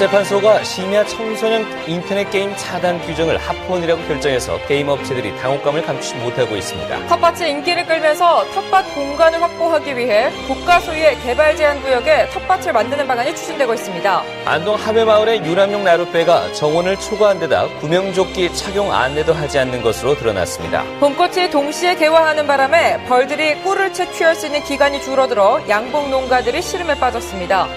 헌법재판소가 심야 청소년 인터넷 게임 차단 규정을 합헌이라고 결정해서 게임 업체들이 당혹감을 감추지 못하고 있습니다. 텃밭이 인기를 끌면서 텃밭 공간을 확보하기 위해 국가 소유의 개발 제한 구역에 텃밭을 만드는 방안이 추진되고 있습니다. 안동 하회마을의 유람용 나룻배가 정원을 초과한 데다 구명조끼 착용 안내도 하지 않는 것으로 드러났습니다. 봄꽃이 동시에 개화하는 바람에 벌들이 꿀을 채취할 수 있는 기간이 줄어들어 양봉 농가들이 시름에 빠졌습니다.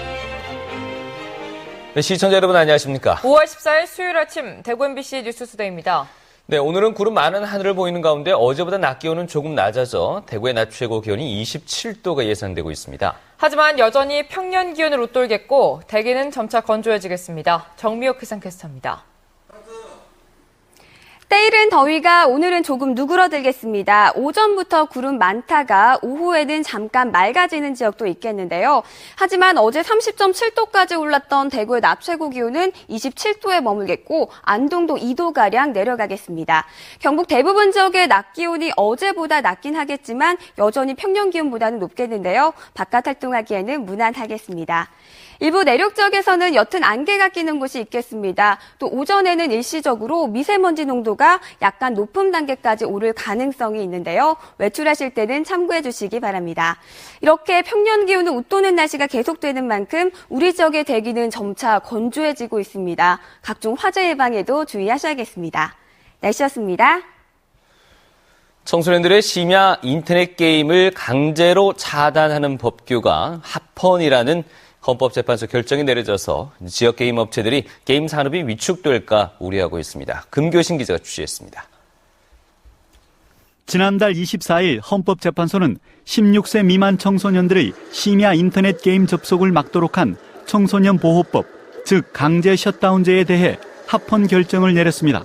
네, 시청자 여러분 안녕하십니까? 5월 14일 수요일 아침 대구 MBC 뉴스투데이입니다. 네, 오늘은 구름 많은 하늘을 보이는 가운데 어제보다 낮 기온은 조금 낮아져 대구의 낮 최고 기온이 27도가 예상되고 있습니다. 하지만 여전히 평년 기온을 웃돌겠고 대기는 점차 건조해지겠습니다. 정미옥 기상캐스터입니다. 때이른 더위가 오늘은 조금 누그러들겠습니다. 오전부터 구름 많다가 오후에는 잠깐 맑아지는 지역도 있겠는데요. 하지만 어제 30.7도까지 올랐던 대구의 낮 최고 기온은 27도에 머물겠고 안동도 2도가량 내려가겠습니다. 경북 대부분 지역의 낮 기온이 어제보다 낮긴 하겠지만 여전히 평년 기온보다는 높겠는데요. 바깥 활동하기에는 무난하겠습니다. 일부 내륙 지역에서는 옅은 안개가 끼는 곳이 있겠습니다. 또 오전에는 일시적으로 미세먼지 농도가 약간 높은 단계까지 오를 가능성이 있는데요. 외출하실 때는 참고해 주시기 바랍니다. 이렇게 평년 기온을 웃도는 날씨가 계속되는 만큼 우리 지역의 대기는 점차 건조해지고 있습니다. 각종 화재 예방에도 주의하셔야겠습니다. 날씨였습니다. 청소년들의 심야 인터넷 게임을 강제로 차단하는 법규가 합헌이라는 헌법재판소 결정이 내려져서 지역 게임 업체들이 게임 산업이 위축될까 우려하고 있습니다. 금교신 기자가 취재했습니다. 지난달 24일 헌법재판소는 16세 미만 청소년들의 심야 인터넷 게임 접속을 막도록 한 청소년 보호법, 즉 강제 셧다운제에 대해 합헌 결정을 내렸습니다.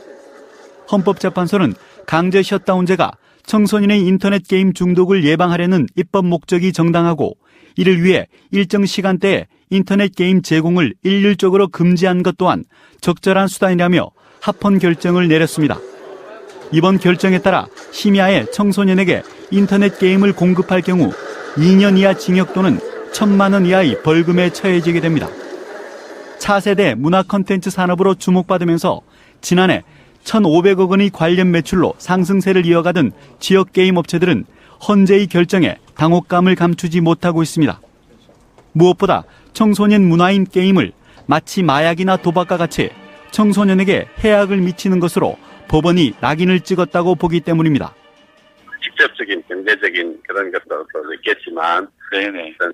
헌법재판소는 강제 셧다운제가 청소년의 인터넷 게임 중독을 예방하려는 입법 목적이 정당하고 이를 위해 일정 시간대에 인터넷 게임 제공을 일률적으로 금지한 것 또한 적절한 수단이라며 합헌 결정을 내렸습니다. 이번 결정에 따라 심야에 청소년에게 인터넷 게임을 공급할 경우 2년 이하 징역 또는 1,000만 원 이하의 벌금에 처해지게 됩니다. 차세대 문화 콘텐츠 산업으로 주목받으면서 지난해 1,500억 원의 관련 매출로 상승세를 이어가던 지역 게임 업체들은 헌재의 결정에 당혹감을 감추지 못하고 있습니다. 무엇보다 청소년 문화인 게임을 마치 마약이나 도박과 같이 청소년에게 해악을 미치는 것으로 법원이 낙인을 찍었다고 보기 때문입니다. 직접적인 경제적인 그런 것도 있겠지만, 어떤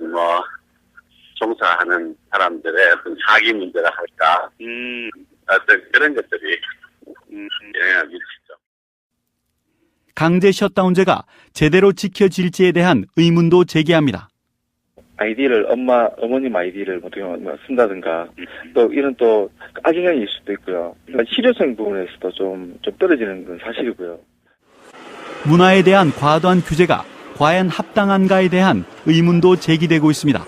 종사하는 사람들의 어떤 사기 문제라 할까, 어떤 그런 것들이 영향을 미치죠. 강제 셧다운제가 제대로 지켜질지에 대한 의문도 제기합니다. 아이디를 어머님 아이디를 어떻게 쓴다든가 또 이런 또 악영향일 수도 있고요. 실효성 부분에서도 좀 떨어지는 건 사실이고요. 문화에 대한 과도한 규제가 과연 합당한가에 대한 의문도 제기되고 있습니다.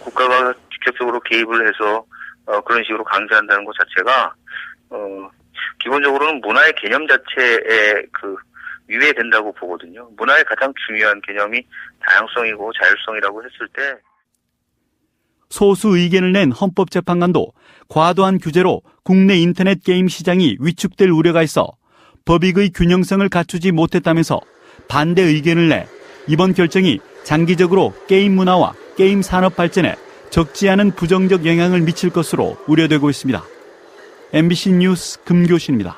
국가가 직접적으로 개입을 해서 그런 식으로 강제한다는 것 자체가 기본적으로는 문화의 개념 자체에 위배된다고 보거든요. 문화의 가장 중요한 개념이 다양성이고 자율성이라고 했을 때 소수 의견을 낸 헌법재판관도 과도한 규제로 국내 인터넷 게임 시장이 위축될 우려가 있어 법익의 균형성을 갖추지 못했다면서 반대 의견을 내 이번 결정이 장기적으로 게임 문화와 게임 산업 발전에 적지 않은 부정적 영향을 미칠 것으로 우려되고 있습니다. MBC 뉴스 금교신입니다.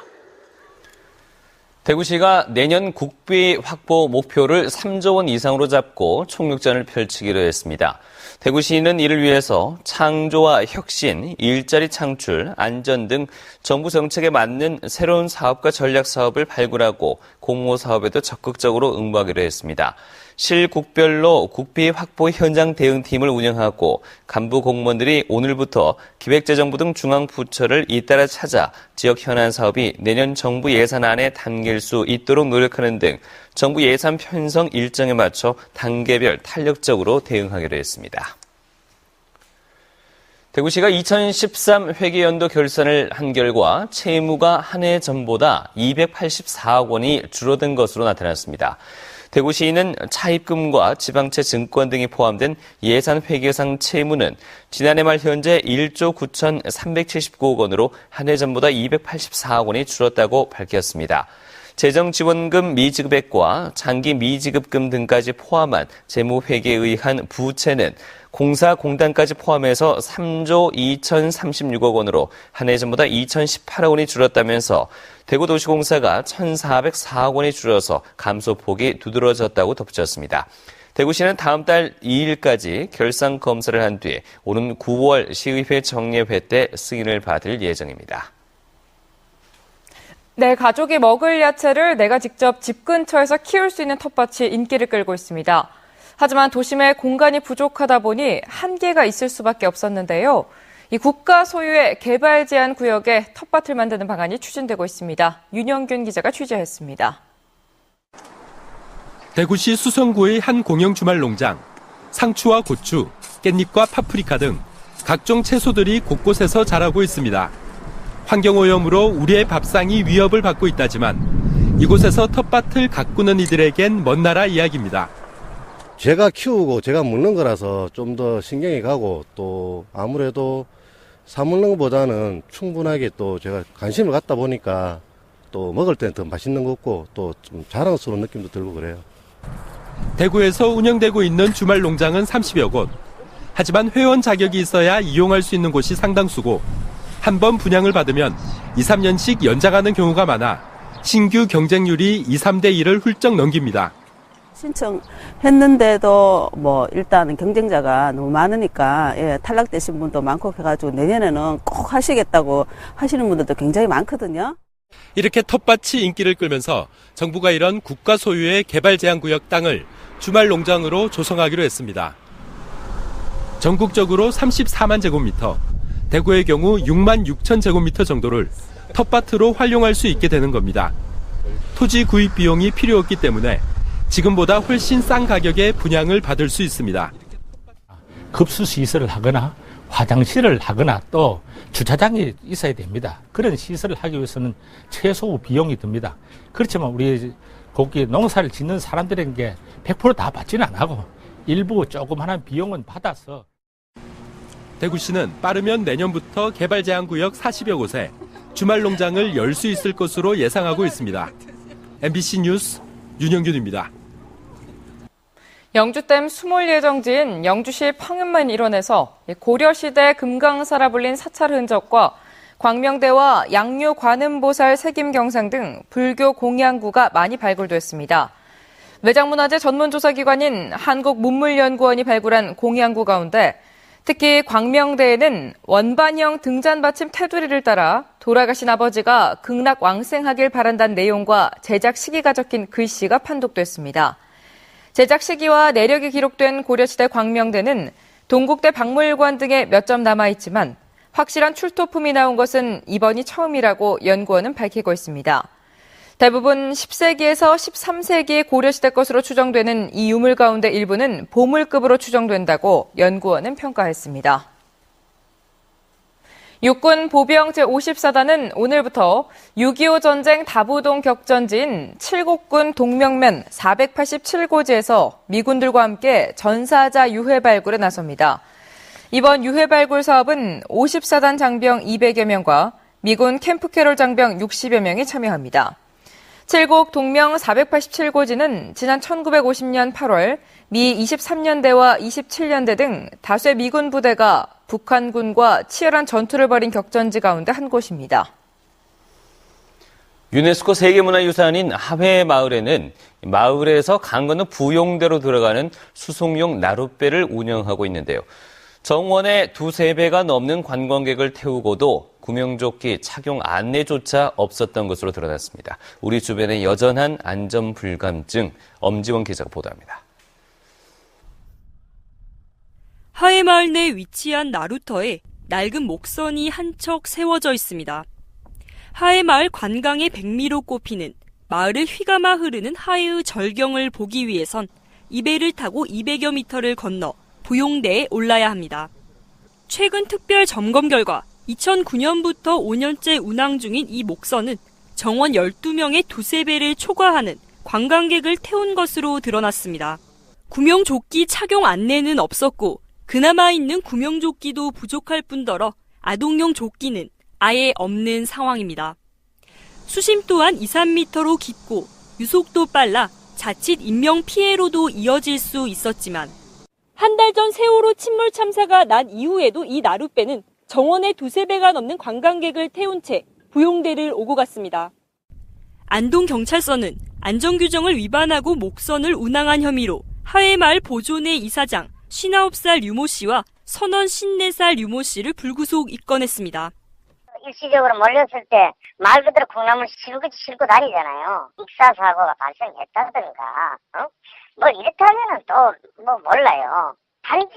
대구시가 내년 국비 확보 목표를 3조 원 이상으로 잡고 총력전을 펼치기로 했습니다. 대구시는 이를 위해서 창조와 혁신, 일자리 창출, 안전 등 정부 정책에 맞는 새로운 사업과 전략 사업을 발굴하고 공모 사업에도 적극적으로 응모하기로 했습니다. 실국별로 국비 확보 현장 대응팀을 운영하고 간부 공무원들이 오늘부터 기획재정부 등 중앙부처를 잇따라 찾아 지역 현안 사업이 내년 정부 예산안에 담길 수 있도록 노력하는 등 정부 예산 편성 일정에 맞춰 단계별 탄력적으로 대응하기로 했습니다. 대구시가 2013 회계연도 결산을 한 결과 채무가 한 해 전보다 284억 원이 줄어든 것으로 나타났습니다. 대구시는 차입금과 지방채 증권 등이 포함된 예산 회계상 채무는 지난해 말 현재 1조 9,379억 원으로 한 해 전보다 284억 원이 줄었다고 밝혔습니다. 재정지원금 미지급액과 장기 미지급금 등까지 포함한 재무회계에 의한 부채는 공사 공단까지 포함해서 3조 2,036억 원으로 한 해 전보다 2,018억 원이 줄었다면서 대구도시공사가 1,404억 원이 줄어서 감소폭이 두드러졌다고 덧붙였습니다. 대구시는 다음 달 2일까지 결산 검사를 한 뒤에 오는 9월 시의회 정례회 때 승인을 받을 예정입니다. 내 가족이 먹을 야채를 내가 직접 집 근처에서 키울 수 있는 텃밭이 인기를 끌고 있습니다. 하지만 도심에 공간이 부족하다 보니 한계가 있을 수밖에 없었는데요. 이 국가 소유의 개발 제한 구역에 텃밭을 만드는 방안이 추진되고 있습니다. 윤영균 기자가 취재했습니다. 대구시 수성구의 한 공영 주말 농장. 상추와 고추, 깻잎과 파프리카 등 각종 채소들이 곳곳에서 자라고 있습니다. 환경오염으로 우리의 밥상이 위협을 받고 있다지만 이곳에서 텃밭을 가꾸는 이들에겐 먼 나라 이야기입니다. 제가 키우고 제가 먹는 거라서 좀 더 신경이 가고 또 아무래도 사 먹는 것보다는 충분하게 또 제가 관심을 갖다 보니까 또 먹을 때는 더 맛있는 것 같고 또 좀 자랑스러운 느낌도 들고 그래요. 대구에서 운영되고 있는 주말 농장은 30여 곳. 하지만 회원 자격이 있어야 이용할 수 있는 곳이 상당수고 한 번 분양을 받으면 2, 3년씩 연장하는 경우가 많아 신규 경쟁률이 2, 3대 1을 훌쩍 넘깁니다. 신청했는데도 일단은 경쟁자가 너무 많으니까 탈락되신 분도 많고 해가지고 내년에는 꼭 하시겠다고 하시는 분들도 굉장히 많거든요. 이렇게 텃밭이 인기를 끌면서 정부가 이런 국가 소유의 개발 제한 구역 땅을 주말 농장으로 조성하기로 했습니다. 전국적으로 34만 제곱미터, 대구의 경우 6만 6천 제곱미터 정도를 텃밭으로 활용할 수 있게 되는 겁니다. 토지 구입 비용이 필요 없기 때문에 지금보다 훨씬 싼 가격에 분양을 받을 수 있습니다. 급수시설을 하거나 화장실을 하거나 또 주차장이 있어야 됩니다. 그런 시설을 하기 위해서는 최소 비용이 듭니다. 그렇지만 우리 거기 농사를 짓는 사람들에게 100% 다 받지는 않고 일부 조그마한 비용은 받아서. 대구시는 빠르면 내년부터 개발 제한 구역 40여 곳에 주말 농장을 열 수 있을 것으로 예상하고 있습니다. MBC 뉴스 윤영균입니다. 영주댐 수몰 예정지인 영주시 평윤만 일원에서 고려시대 금강사라 불린 사찰 흔적과 광명대와 양류 관음보살 색임경상 등 불교 공양구가 많이 발굴됐습니다. 외장문화재 전문조사기관인 한국문물연구원이 발굴한 공양구 가운데 특히 광명대에는 원반형 등잔받침 테두리를 따라 돌아가신 아버지가 극락왕생하길 바란다는 내용과 제작 시기가 적힌 글씨가 판독됐습니다. 제작 시기와 내력이 기록된 고려시대 광명대는 동국대 박물관 등에 몇 점 남아있지만 확실한 출토품이 나온 것은 이번이 처음이라고 연구원은 밝히고 있습니다. 대부분 10세기에서 13세기의 고려시대 것으로 추정되는 이 유물 가운데 일부는 보물급으로 추정된다고 연구원은 평가했습니다. 육군 보병 제54단은 오늘부터 6.25 전쟁 다부동 격전지인 칠곡군 동명면 487고지에서 미군들과 함께 전사자 유해 발굴에 나섭니다. 이번 유해 발굴 사업은 54단 장병 200여 명과 미군 캠프 캐롤 장병 60여 명이 참여합니다. 칠곡 동명 487고지는 지난 1950년 8월 미 23년대와 27년대 등 다수의 미군 부대가 북한군과 치열한 전투를 벌인 격전지 가운데 한 곳입니다. 유네스코 세계문화유산인 하회마을에는 마을에서 강 건너 부용대로 들어가는 수송용 나룻배를 운영하고 있는데요. 정원에 2-3배가 넘는 관광객을 태우고도 구명조끼 착용 안내조차 없었던 것으로 드러났습니다. 우리 주변의 여전한 안전불감증, 엄지원 기자가 보도합니다. 하회마을 내 위치한 나루터에 낡은 목선이 한 척 세워져 있습니다. 하회마을 관광의 백미로 꼽히는 마을을 휘감아 흐르는 하회의 절경을 보기 위해선 이 배를 타고 200여 미터를 건너 부용대에 올라야 합니다. 최근 특별 점검 결과 2009년부터 5년째 운항 중인 이 목선은 정원 12명의 2-3배를 초과하는 관광객을 태운 것으로 드러났습니다. 구명조끼 착용 안내는 없었고 그나마 있는 구명조끼도 부족할 뿐더러 아동용 조끼는 아예 없는 상황입니다. 수심 또한 2, 3m로 깊고 유속도 빨라 자칫 인명피해로도 이어질 수 있었지만 한 달 전 세월호 침몰 참사가 난 이후에도 이 나룻배는 정원의 2~3배가 넘는 관광객을 태운 채 부용대를 오고 갔습니다. 안동경찰서는 안전규정을 위반하고 목선을 운항한 혐의로 하회마을 보존회 이사장 59살 유모 씨와 선원 54살 유모 씨를 불구속 입건했습니다. 일시적으로 몰렸을 때 말 그대로 콩나물 싣고 다니잖아요. 익사사고가 발생했다든가, 뭐 이렇다면은 또 뭐 몰라요. 단지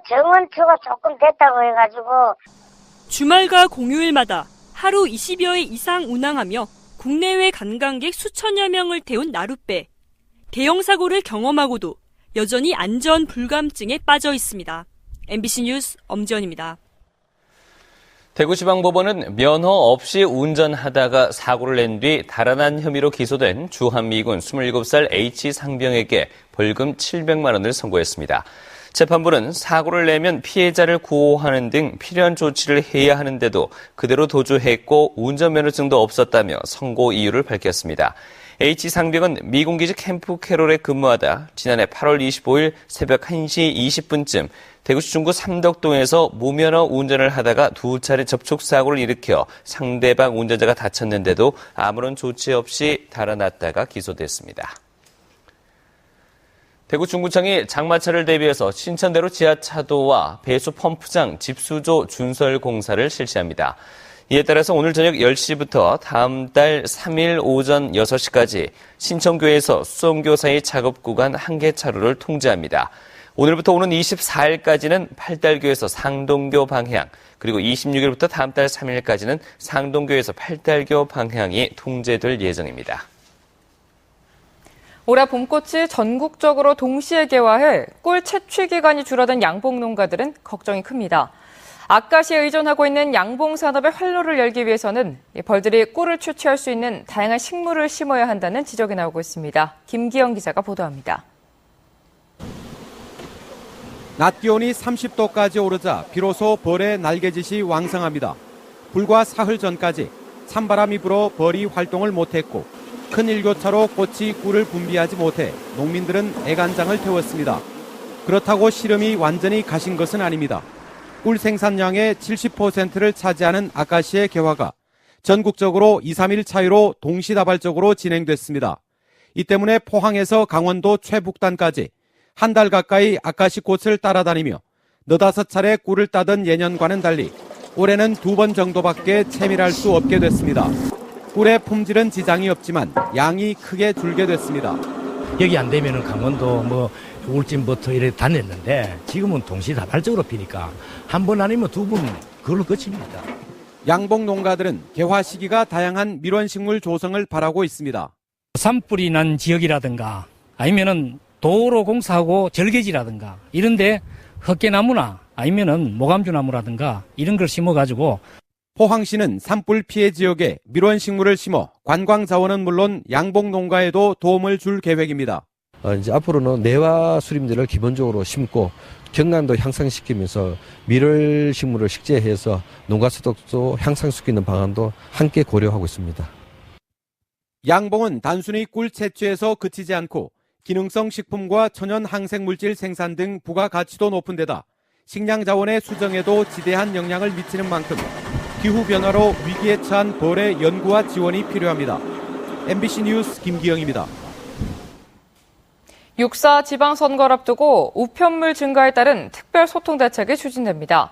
정원투가 조금 됐다고 해가지고. 주말과 공휴일마다 하루 20여 회 이상 운항하며 국내외 관광객 수천여 명을 태운 나룻배. 대형 사고를 경험하고도 여전히 안전 불감증에 빠져 있습니다. MBC 뉴스 엄지연입니다. 대구지방법원은 면허 없이 운전하다가 사고를 낸 뒤 달아난 혐의로 기소된 주한미군 27살 H상병에게 벌금 700만 원을 선고했습니다. 재판부는 사고를 내면 피해자를 구호하는 등 필요한 조치를 해야 하는데도 그대로 도주했고 운전면허증도 없었다며 선고 이유를 밝혔습니다. H상병은 미군기지 캠프 캐롤에 근무하다 지난해 8월 25일 새벽 1시 20분쯤 대구시 중구 삼덕동에서 무면허 운전을 하다가 2차례 접촉사고를 일으켜 상대방 운전자가 다쳤는데도 아무런 조치 없이 달아났다가 기소됐습니다. 대구 중구청이 장마철을 대비해서 신천대로 지하차도와 배수 펌프장 집수조 준설 공사를 실시합니다. 이에 따라서 오늘 저녁 10시부터 다음 달 3일 오전 6시까지 신천교에서 수성교 사이 작업 구간 1개 차로를 통제합니다. 오늘부터 오는 24일까지는 팔달교에서 상동교 방향, 그리고 26일부터 다음 달 3일까지는 상동교에서 팔달교 방향이 통제될 예정입니다. 올해 봄꽃이 전국적으로 동시에 개화해 꿀 채취 기간이 줄어든 양봉 농가들은 걱정이 큽니다. 아카시에 의존하고 있는 양봉 산업의 활로를 열기 위해서는 벌들이 꿀을 채취할 수 있는 다양한 식물을 심어야 한다는 지적이 나오고 있습니다. 김기영 기자가 보도합니다. 낮 기온이 30도까지 오르자 비로소 벌의 날개짓이 왕성합니다. 불과 사흘 전까지 찬바람이 불어 벌이 활동을 못했고 큰 일교차로 꽃이 꿀을 분비하지 못해 농민들은 애간장을 태웠습니다. 그렇다고 시름이 완전히 가신 것은 아닙니다. 꿀 생산량의 70%를 차지하는 아카시의 개화가 전국적으로 2, 3일 차이로 동시다발적으로 진행됐습니다. 이 때문에 포항에서 강원도 최북단까지 한 달 가까이 아카시 꽃을 따라다니며 너다섯 차례 꿀을 따던 예년과는 달리 올해는 2번 정도밖에 채밀할 수 없게 됐습니다. 꿀의 품질은 지장이 없지만 양이 크게 줄게 됐습니다. 여기 안 되면은 강원도 울진부터 이렇게 다녔는데 지금은 동시다발적으로 피니까 한 번 아니면 2번 그걸로 끝입니다. 양봉 농가들은 개화 시기가 다양한 밀원식물 조성을 바라고 있습니다. 산불이 난 지역이라든가 아니면은 도로 공사하고 절개지라든가 이런데 헛개나무나 아니면은 모감주나무라든가 이런 걸 심어가지고 포항시는 산불 피해 지역에 밀원식물을 심어 관광 자원은 물론 양봉 농가에도 도움을 줄 계획입니다. 이제 앞으로는 내화 수림들을 기본적으로 심고 경관도 향상시키면서 밀월식물을 식재해서 농가 소득도 향상시키는 방안도 함께 고려하고 있습니다. 양봉은 단순히 꿀 채취에서 그치지 않고 기능성 식품과 천연 항생물질 생산 등 부가가치도 높은 데다 식량 자원의 수정에도 지대한 영향을 미치는 만큼 기후변화로 위기에 처한 벌의 연구와 지원이 필요합니다. MBC 뉴스 김기영입니다. 6.4 지방선거를 앞두고 우편물 증가에 따른 특별소통대책이 추진됩니다.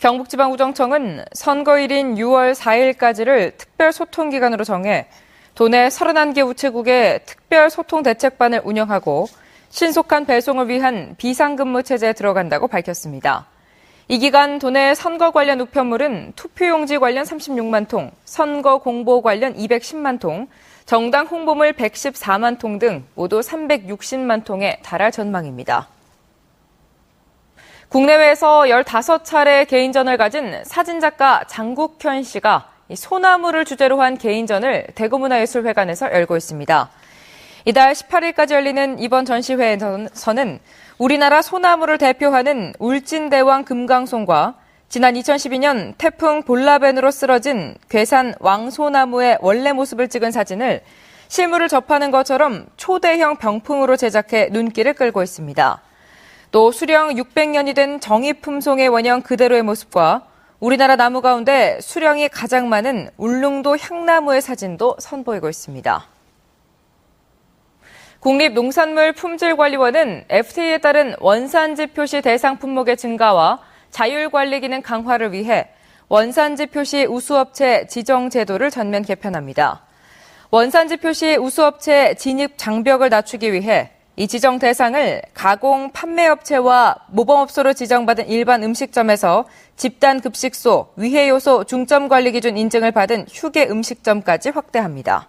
경북지방우정청은 선거일인 6월 4일까지를 특별소통기간으로 정해 도내 31개 우체국의 특별소통대책반을 운영하고 신속한 배송을 위한 비상근무 체제에 들어간다고 밝혔습니다. 이 기간 도내 선거 관련 우편물은 투표용지 관련 36만 통, 선거 공보 관련 210만 통, 정당 홍보물 114만 통 등 모두 360만 통에 달할 전망입니다. 국내외에서 15차례 개인전을 가진 사진작가 장국현 씨가 소나무를 주제로 한 개인전을 대구문화예술회관에서 열고 있습니다. 이달 18일까지 열리는 이번 전시회에서는 우리나라 소나무를 대표하는 울진대왕 금강송과 지난 2012년 태풍 볼라벤으로 쓰러진 괴산 왕소나무의 원래 모습을 찍은 사진을 실물을 접하는 것처럼 초대형 병풍으로 제작해 눈길을 끌고 있습니다. 또 수령 600년이 된 정의품송의 원형 그대로의 모습과 우리나라 나무 가운데 수령이 가장 많은 울릉도 향나무의 사진도 선보이고 있습니다. 국립농산물품질관리원은 FTA에 따른 원산지 표시 대상 품목의 증가와 자율관리 기능 강화를 위해 원산지 표시 우수업체 지정 제도를 전면 개편합니다. 원산지 표시 우수업체 진입 장벽을 낮추기 위해 이 지정 대상을 가공 판매업체와 모범업소로 지정받은 일반 음식점에서 집단 급식소, 위해요소 중점관리 기준 인증을 받은 휴게 음식점까지 확대합니다.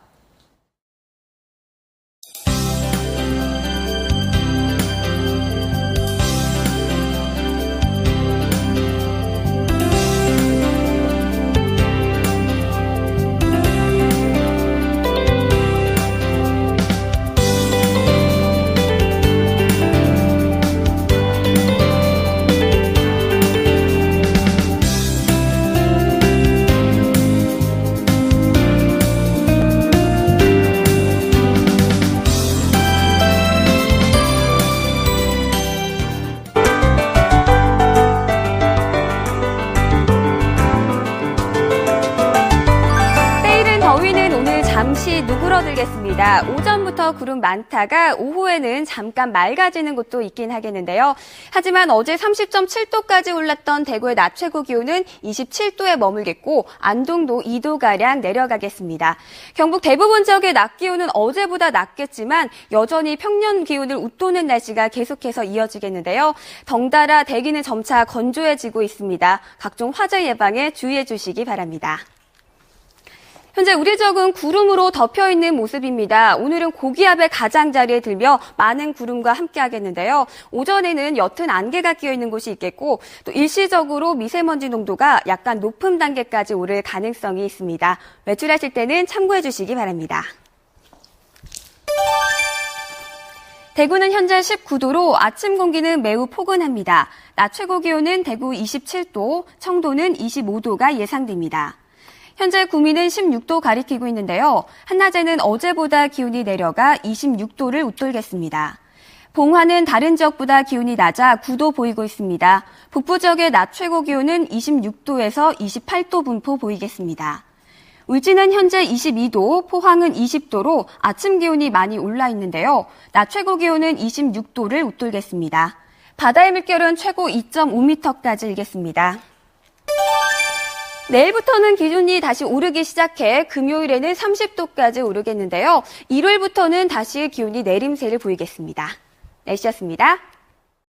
잠시 누그러들겠습니다. 오전부터 구름 많다가 오후에는 잠깐 맑아지는 곳도 있긴 하겠는데요. 하지만 어제 30.7도까지 올랐던 대구의 낮 최고 기온은 27도에 머물겠고 안동도 2도가량 내려가겠습니다. 경북 대부분 지역의 낮 기온은 어제보다 낮겠지만 여전히 평년 기온을 웃도는 날씨가 계속해서 이어지겠는데요. 덩달아 대기는 점차 건조해지고 있습니다. 각종 화재 예방에 주의해 주시기 바랍니다. 현재 우리 지역은 구름으로 덮여있는 모습입니다. 오늘은 고기압의 가장자리에 들며 많은 구름과 함께하겠는데요. 오전에는 옅은 안개가 끼어있는 곳이 있겠고 또 일시적으로 미세먼지 농도가 약간 높은 단계까지 오를 가능성이 있습니다. 외출하실 때는 참고해 주시기 바랍니다. 대구는 현재 19도로 아침 공기는 매우 포근합니다. 낮 최고 기온은 대구 27도, 청도는 25도가 예상됩니다. 현재 구미는 16도 가리키고 있는데요. 한낮에는 어제보다 기온이 내려가 26도를 웃돌겠습니다. 봉화는 다른 지역보다 기온이 낮아 9도 보이고 있습니다. 북부 지역의 낮 최고 기온은 26도에서 28도 분포 보이겠습니다. 울진은 현재 22도, 포항은 20도로 아침 기온이 많이 올라 있는데요. 낮 최고 기온은 26도를 웃돌겠습니다. 바다의 물결은 최고 2.5m까지 일겠습니다. 내일부터는 기온이 다시 오르기 시작해 금요일에는 30도까지 오르겠는데요. 일요일부터는 다시 기온이 내림세를 보이겠습니다. 날씨였습니다.